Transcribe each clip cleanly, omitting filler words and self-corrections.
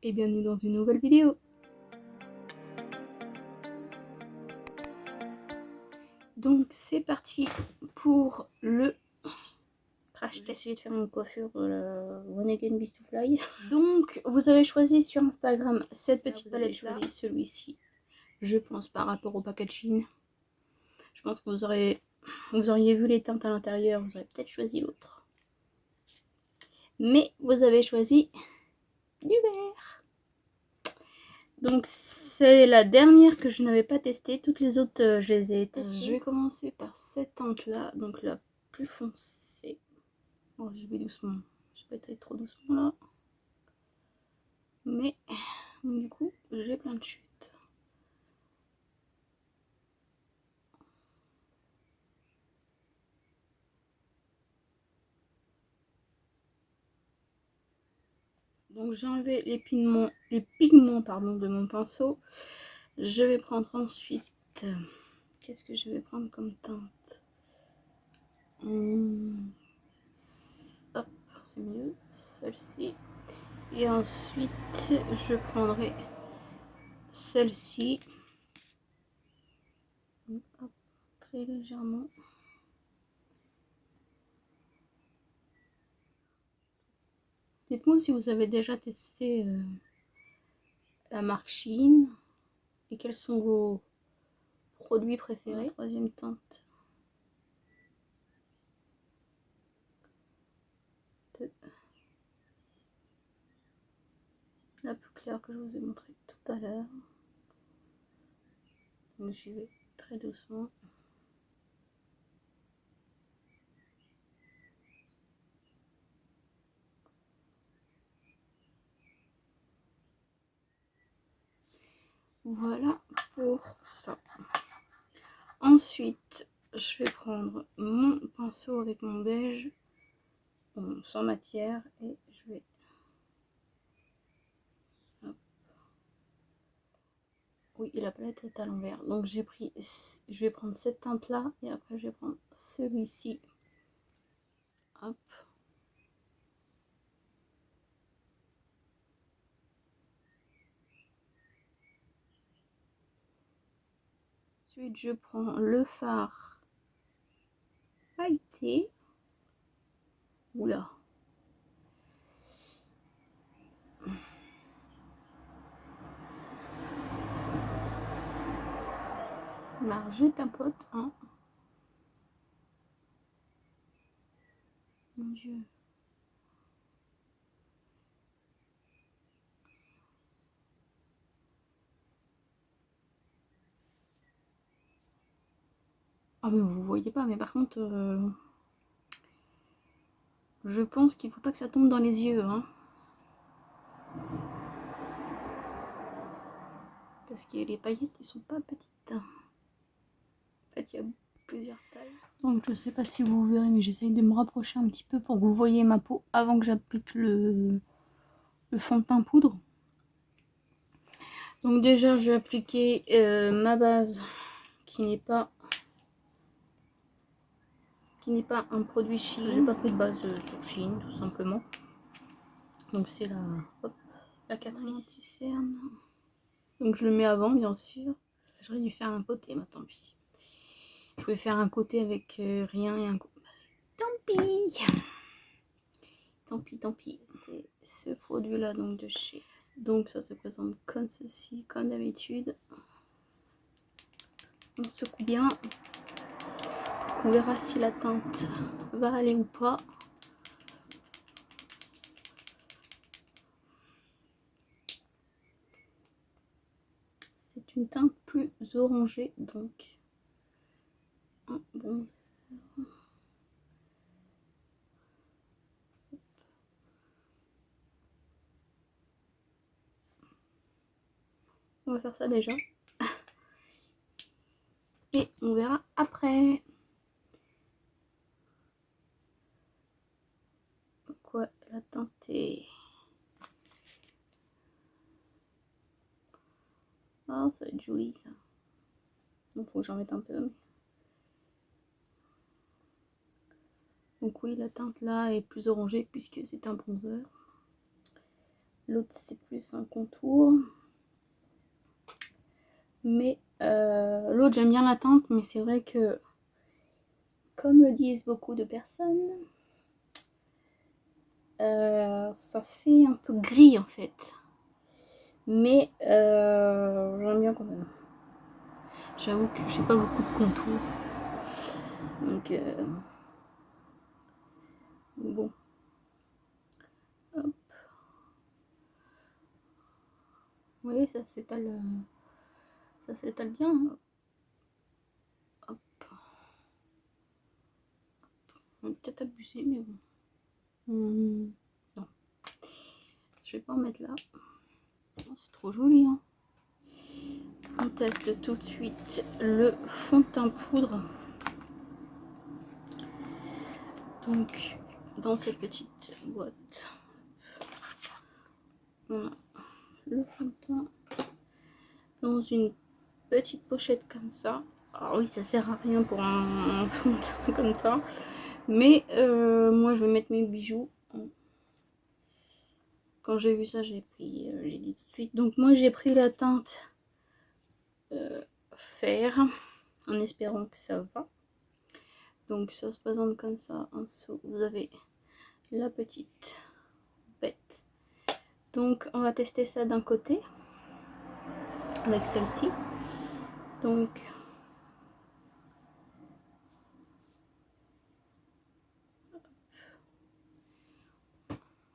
et bienvenue dans une nouvelle vidéo. Donc c'est parti pour le crash test. J'ai essayé de faire une coiffure One Again Beast to Fly. Donc vous avez choisi sur Instagram cette petite palette là, celui-ci. Je pense par rapport au packaging. Je pense que vous auriez vu les teintes à l'intérieur, vous auriez peut-être choisi l'autre. Mais vous avez choisi du vert. Donc c'est la dernière que je n'avais pas testée. Toutes les autres, je les ai testées. Je vais commencer par cette teinte là, donc la plus foncée. Oh, je vais doucement. Je vais pas être trop doucement là. Mais du coup, j'ai plein de chutes. Donc j'ai enlevé les pigments de mon pinceau. Je vais prendre ensuite... Qu'est-ce que je vais prendre comme teinte? Hop, c'est mieux. Celle-ci. Et ensuite, je prendrai celle-ci. Très légèrement. Dites-moi si vous avez déjà testé la marque Shein et quels sont vos produits préférés. Troisième teinte. La plus claire que je vous ai montrée tout à l'heure. Donc j'y vais très doucement. Voilà pour ça. Ensuite, je vais prendre mon pinceau avec mon beige, sans matière, et je vais... Hop. Oui, la palette est à l'envers. Donc j'ai pris... Je vais prendre cette teinte-là, et après je vais prendre celui-ci. Hop. Ensuite, je prends le fard pailleté. Oula. Là, je tapote, hein. Mon Dieu. Ah mais vous voyez pas, mais par contre, je pense qu'il faut pas que ça tombe dans les yeux, hein. Parce que les paillettes, elles sont pas petites. En fait, il y a plusieurs tailles. Donc je sais pas si vous verrez, mais j'essaye de me rapprocher un petit peu pour que vous voyez ma peau avant que j'applique le fond de teint poudre. Donc déjà, je vais appliquer ma base qui n'est pas un produit Shein. J'ai pas pris de base sur Shein, tout simplement. Donc c'est la Catrice anti-cerne. Donc je le mets avant, bien sûr. J'aurais dû faire un côté, mais tant pis. Je pouvais faire un côté avec rien et un côté. Tant pis. Tant pis. C'était ce produit là, donc de chez. Donc ça se présente comme ceci, comme d'habitude. On secoue bien. On verra si la teinte va aller ou pas. C'est une teinte plus orangée, donc un bronzer. On va faire ça déjà. Et on verra après. Donc ouais, la teinte est... Ah, ça va être joli ça. Donc faut que j'en mette un peu. Donc oui, la teinte là est plus orangée puisque c'est un bronzer. L'autre c'est plus un contour. Mais l'autre j'aime bien la teinte, mais c'est vrai que comme le disent beaucoup de personnes, ça fait un peu gris en fait. Mais j'aime bien quand même. J'avoue que j'ai pas beaucoup de contours. Donc bon. Hop. Vous voyez, ça s'étale bien. Hein. Hop. On va peut-être abuser, mais bon. Non. Je vais pas en mettre là. Oh, c'est trop joli. Hein. On teste tout de suite le fond de teint poudre. Donc, dans cette petite boîte, on a le fond de teint dans une petite pochette comme ça. Alors oui, ça sert à rien pour un fond de teint comme ça. Mais moi, je vais mettre mes bijoux. Quand j'ai vu ça, j'ai dit tout de suite. Donc moi, j'ai pris la teinte fer, en espérant que ça va. Donc ça se présente comme ça. En dessous, vous avez la petite bête. Donc on va tester ça d'un côté avec celle-ci. Donc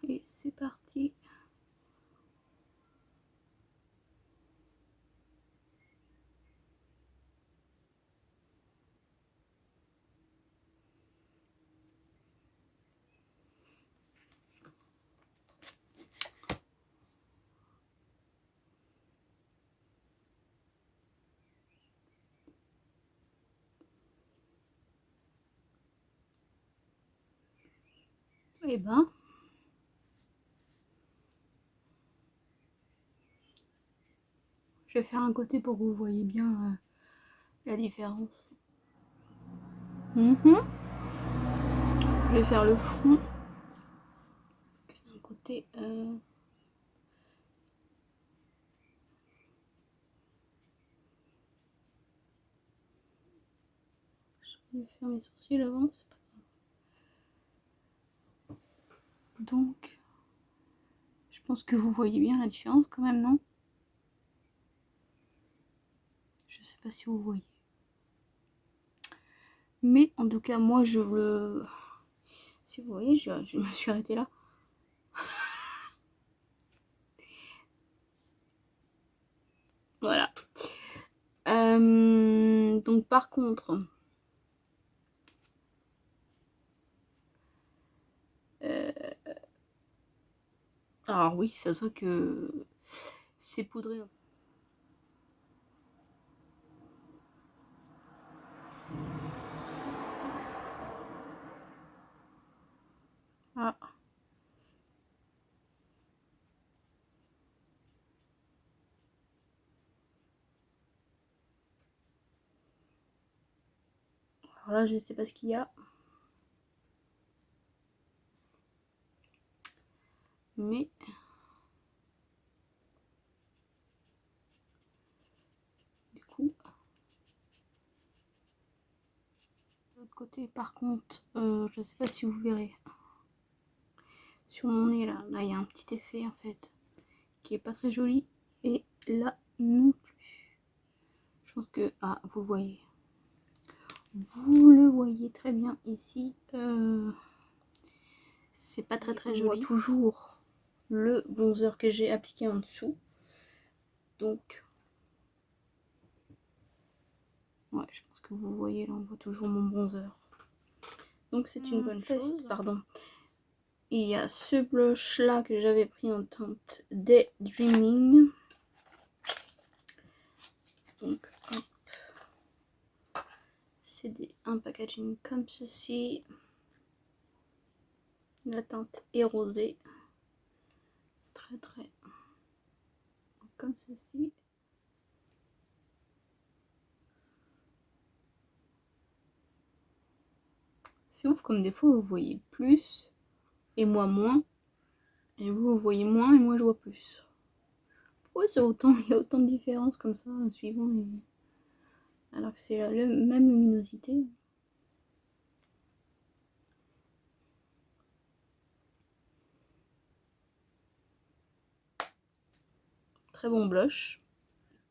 et c'est parti. Et ben je vais faire un côté pour que vous voyez bien la différence. Je vais faire le front. D'un côté. Je vais faire mes sourcils avant, c'est pas grave. Donc, je pense que vous voyez bien la différence quand même, non? Je sais pas si vous voyez. Mais en tout cas, moi je le... Si vous voyez, je me suis arrêtée là. Voilà. Donc par contre... alors oui, ça se voit que c'est poudré. Ah. Alors là, je sais pas ce qu'il y a. Mais... du coup... de l'autre côté, par contre, je sais pas si vous verrez. Sur mon nez, là, il y a un petit effet, en fait, qui est pas très joli. Et là, non plus. Je pense que... ah, vous voyez. Vous le voyez très bien ici. C'est pas très joli. On voit toujours le bronzer que j'ai appliqué en dessous. Donc, ouais, je pense que vous voyez, là, on voit toujours mon bronzer. Donc, c'est une bonne chose. Pardon. Et il y a ce blush là que j'avais pris en teinte Daydreaming. Donc, hop. C'est un packaging comme ceci. La teinte est rosée. Très comme ceci. C'est ouf comme des fois vous voyez plus et moi moins. Et vous voyez moins et moi je vois plus. Pourquoi c'est autant, il y a autant de différences comme ça, suivant les... Alors que c'est la même luminosité. Très bon blush.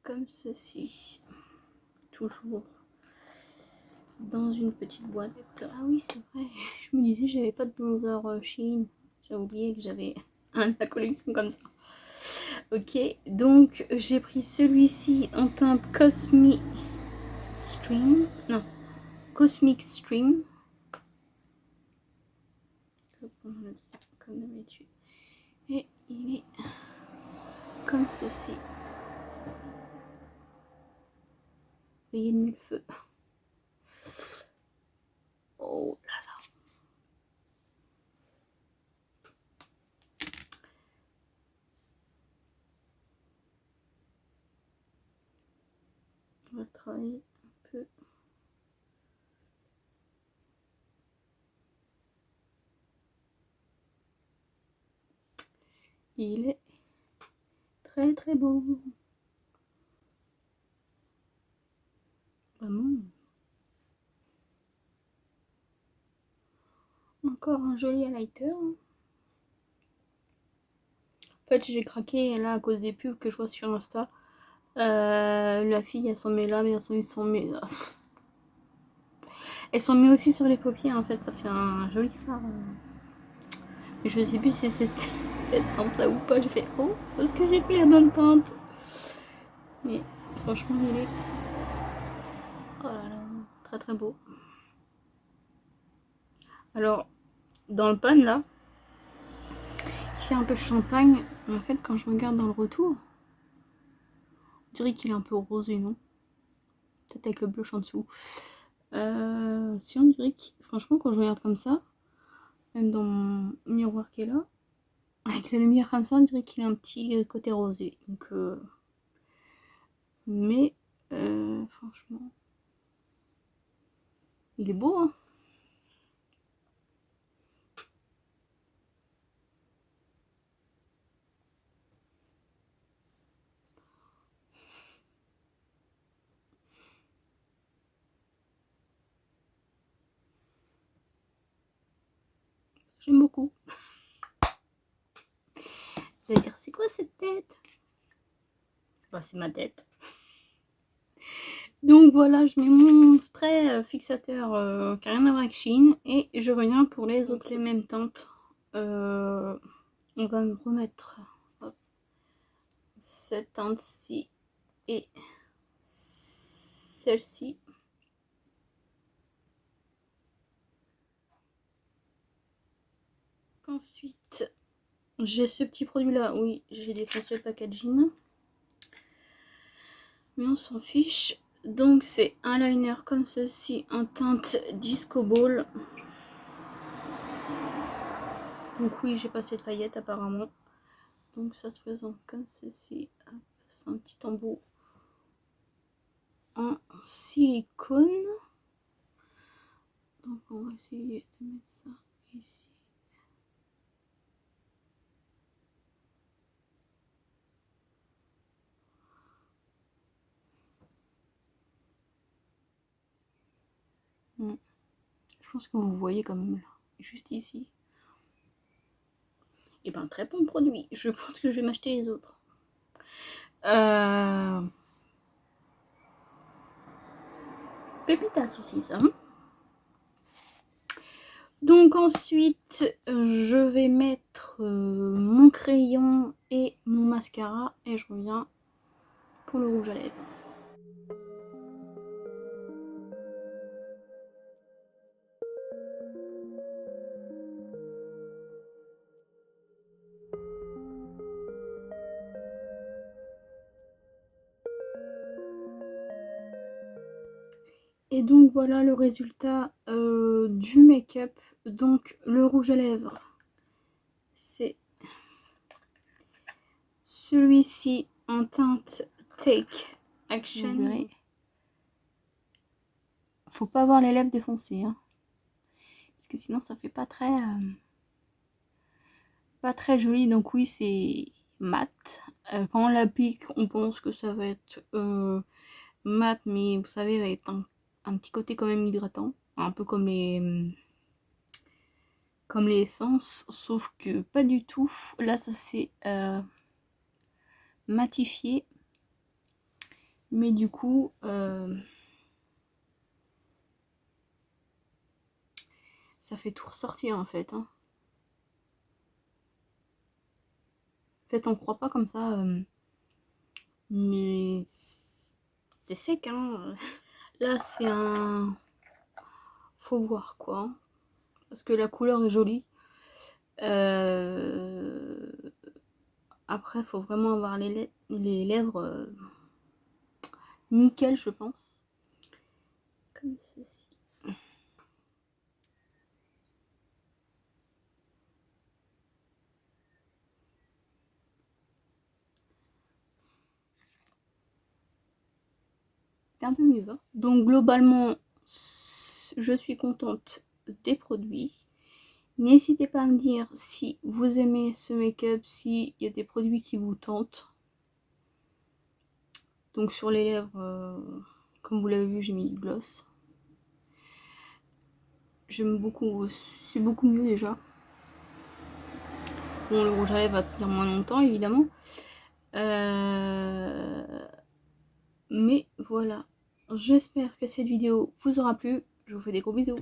Comme ceci. Toujours dans une petite boîte. Ah oui, c'est vrai. Je me disais, j'avais pas de bronzer Shein. J'ai oublié que j'avais un de la collection comme ça. Ok, donc j'ai pris celui-ci en teinte Cosmic Stream. Non, Cosmic Stream. Comme d'habitude. Et il est comme ceci. Vous voyez le mille-feu. Oh là là. On va travailler un peu. Il est très très beau. Vraiment. Encore un joli highlighter. En fait, j'ai craqué là à cause des pubs que je vois sur Insta. La fille, elle s'en met là, mais elle s'en met... Elle s'en met aussi sur les paupières, en fait. Ça fait un joli fard. Mais je sais plus si c'est cette teinte là ou pas. J'ai fait, oh, est-ce que j'ai pris la bonne teinte? Mais franchement, il est... Oh là là, très très beau. Alors, dans le pan là, il fait un peu champagne. Mais en fait, quand je regarde dans le retour, on dirait qu'il est un peu rosé, non? Peut-être avec le blush en dessous. Si on dirait que, franchement, quand je regarde comme ça, même dans mon miroir qui est là, avec la lumière comme ça, on dirait qu'il a un petit côté rosé. Donc, mais franchement, il est beau, hein. J'aime beaucoup. Vous allez dire, c'est quoi cette tête? Bah, c'est ma tête. Donc voilà, je mets mon spray fixateur qui n'a rien à voir avec Shein et je reviens pour les autres, les mêmes teintes. On va me remettre cette teinte-ci et celle-ci. Ensuite, j'ai ce petit produit là, oui, j'ai défoncé le packaging. Mais on s'en fiche. Donc c'est un liner comme ceci en teinte Disco Ball. Donc oui, j'ai pas cette paillette apparemment. Donc ça se présente comme ceci. C'est un petit embout en silicone. Donc on va essayer de mettre ça ici. Je pense que vous voyez comme là, juste ici. Et ben très bon produit. Je pense que je vais m'acheter les autres. Pépite à saucisse, hein. Donc ensuite, je vais mettre mon crayon et mon mascara et je reviens pour le rouge à lèvres. Et donc voilà le résultat du make-up. Donc le rouge à lèvres, c'est celui-ci en teinte Take Action. Vous verrez. Faut pas avoir les lèvres défoncées, hein, parce que sinon ça fait pas très pas très joli, donc oui, c'est mat. Quand on l'applique, on pense que ça va être mat, mais vous savez, avec un petit côté quand même hydratant, un peu comme les essences, sauf que pas du tout. Là, ça s'est matifié, mais du coup, ça fait tout ressortir en fait. Hein. En fait, on croit pas comme ça, mais c'est sec. Hein. Là, c'est un... Faut voir quoi. Parce que la couleur est jolie. Après, faut vraiment avoir les lèvres nickel, je pense. Comme ceci. C'est un peu mieux. Hein. Donc, globalement, je suis contente des produits. N'hésitez pas à me dire si vous aimez ce make-up, s'il y a des produits qui vous tentent. Donc sur les lèvres, comme vous l'avez vu, j'ai mis du gloss. J'aime beaucoup, c'est beaucoup mieux déjà. Bon, le rouge à lèvres va tenir moins longtemps, évidemment. Mais voilà. J'espère que cette vidéo vous aura plu. Je vous fais des gros bisous.